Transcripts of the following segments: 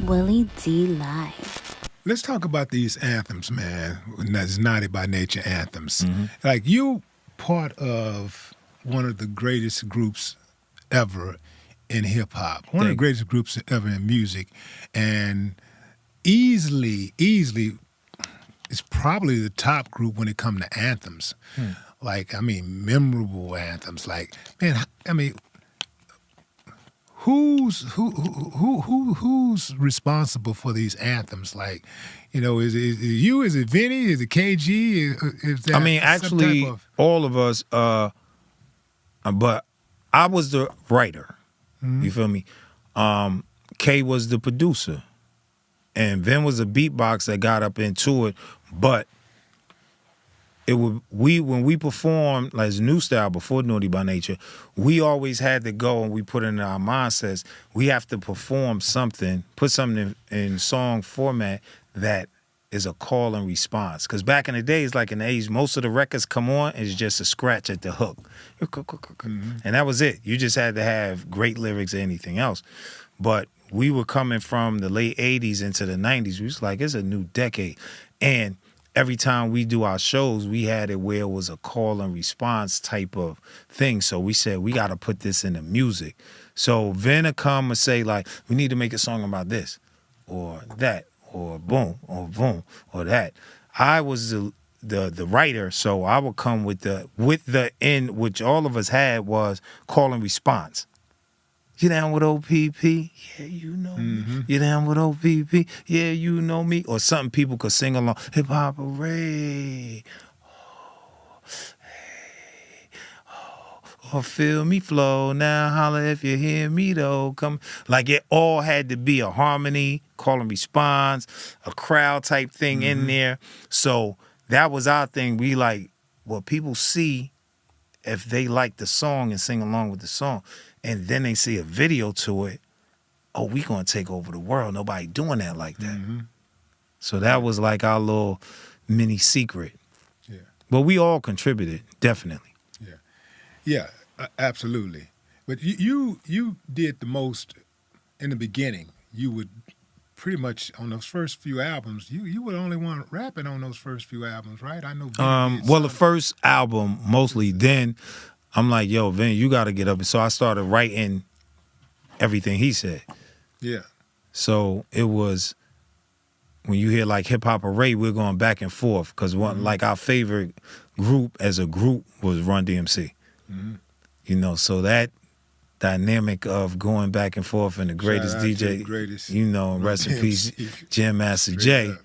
Willie D Live. Let's talk about these anthems, man. That's Naughty by Nature anthems. Mm-hmm. Like, you part of one of the greatest groups ever in hip hop, one of the greatest groups ever in music, and easily, it's probably the top group when it comes to anthems. Like, I mean, memorable anthems. Like, man, I mean, who's responsible for these anthems? Like, you know, is it you? Is it Vinny? Is it KG? Is that I mean, actually, some type of... all of us. But I was the writer. You feel me? K was the producer, and Vin was a beatbox that got up into it. But it would when we performed like New Style before Naughty by Nature, we always had to go and we put it in our mindsets. We have to perform something, put something in song format that is a call and response. Because back in the days, like in the 80s, most of the records come on and it's just a scratch at the hook. And that was it. You just had to have great lyrics or anything else. But we were coming from the late 80s into the 90s. We was like, it's a new decade. And every time we do our shows, we had it where it was a call and response type of thing. So we said, we got to put this in the music. So Vin would come and say, like, we need to make a song about this or that or boom or that. I was the writer, so I would come with the end, which all of us had was call and response. You down with OPP? Yeah, you know me. You down with OPP? Yeah, you know me. Or something people could sing along. Hip hop hooray. Oh, hey. Oh, or feel me flow. Now holla if you hear me though. Come. Like it all had to be a harmony, call and response, a crowd type thing in there. So that was our thing. We like what people see if they like the song and sing along with the song. And then they see a video to it, oh, we gonna take over the world. Nobody doing that like that. So that was like our little mini secret. Yeah. But we all contributed, definitely. Yeah, absolutely. But you did the most in the beginning. You would pretty much on those first few albums. You were the only one rapping on those first few albums, right? I know. Well, the first album mostly. Then I'm like, yo, Vin, you got to get up. So I started writing everything he said. Yeah. So it was, when you hear like Hip Hop Hooray, we're going back and forth because like our favorite group as a group was Run DMC. You know, so that dynamic of going back and forth and the greatest DJ, greatest you know, rest in peace, Jam Master Jay. Yeah.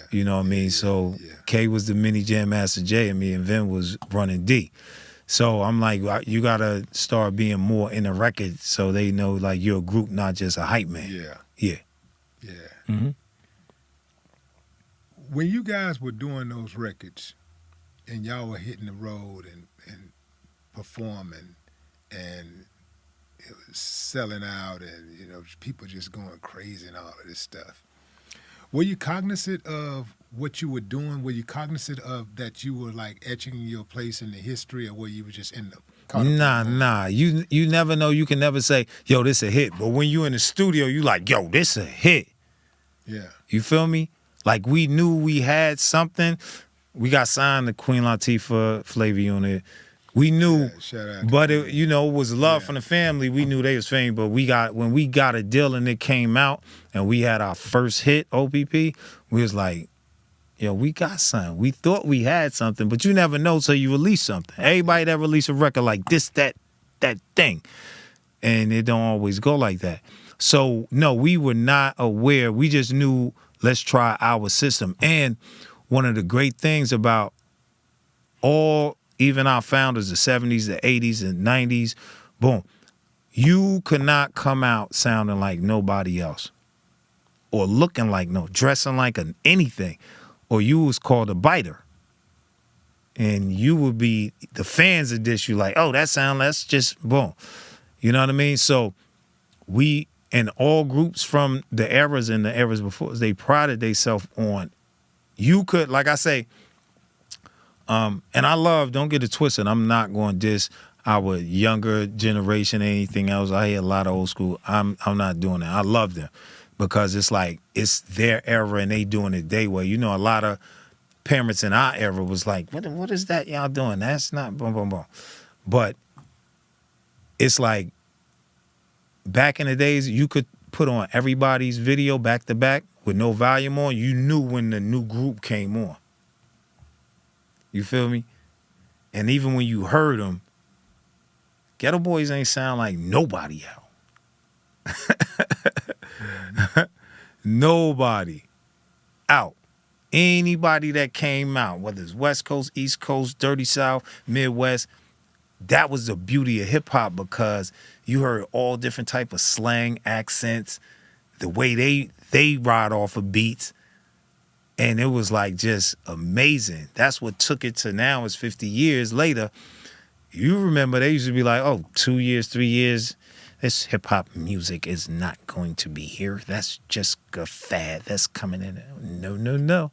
You know what I mean? So K was the mini Jam Master Jay and me and Vin was running D. So I'm like, you got to start being more in the record so they know like you're a group, not just a hype man. Yeah. When you guys were doing those records and y'all were hitting the road and performing and it was selling out and, you know, people just going crazy and all of this stuff, were you cognizant of what you were doing? Were you cognizant of that you were like etching your place in the history, or were you just in the Nah. You never know. You can never say, yo, this a hit. But when you in the studio, you like, yo, this a hit. Yeah. You feel me? Like we knew we had something. We got signed to Queen Latifah Flavor Unit. We knew, but it, you know, it was love from the family. We knew they was fame, but when we got a deal and it came out and we had our first hit, OPP, we was like, yo, we got something. We thought we had something, but you never know till you release something. Everybody that release a record like this, that thing, and it don't always go like that. So no, we were not aware. We just knew, let's try our system. And one of the great things about even our founders, the 70s, the 80s, and 90s, boom, you could not come out sounding like nobody else or looking like dressing like anything, or you was called a biter. And you would be, the fans would dish you like, oh, that's just boom. You know what I mean? So we, and all groups from the eras and the eras before, they prided themselves on, you could, like I say, and I love, don't get it twisted, I'm not going to diss our younger generation or anything else. I hear a lot of old school. I'm not doing that. I love them. because it's like it's their era and they doing it their way. You know, a lot of parents in our era was like, what is that y'all doing? That's not boom, boom, boom. But it's like back in the days, you could put on everybody's video back to back with no volume on. You knew when the new group came on. You feel me? And even when you heard them, Ghetto Boys ain't sound like nobody out. Nobody out. Anybody that came out, whether it's West Coast, East Coast, Dirty South, Midwest, that was the beauty of hip hop, because you heard all different type of slang, accents, the way they ride off of beats. And it was like just amazing. That's what took it to now. It's 50 years later. You remember they used to be like, oh, 2 years, 3 years, this hip hop music is not going to be here. That's just a fad that's coming in. No, no, no.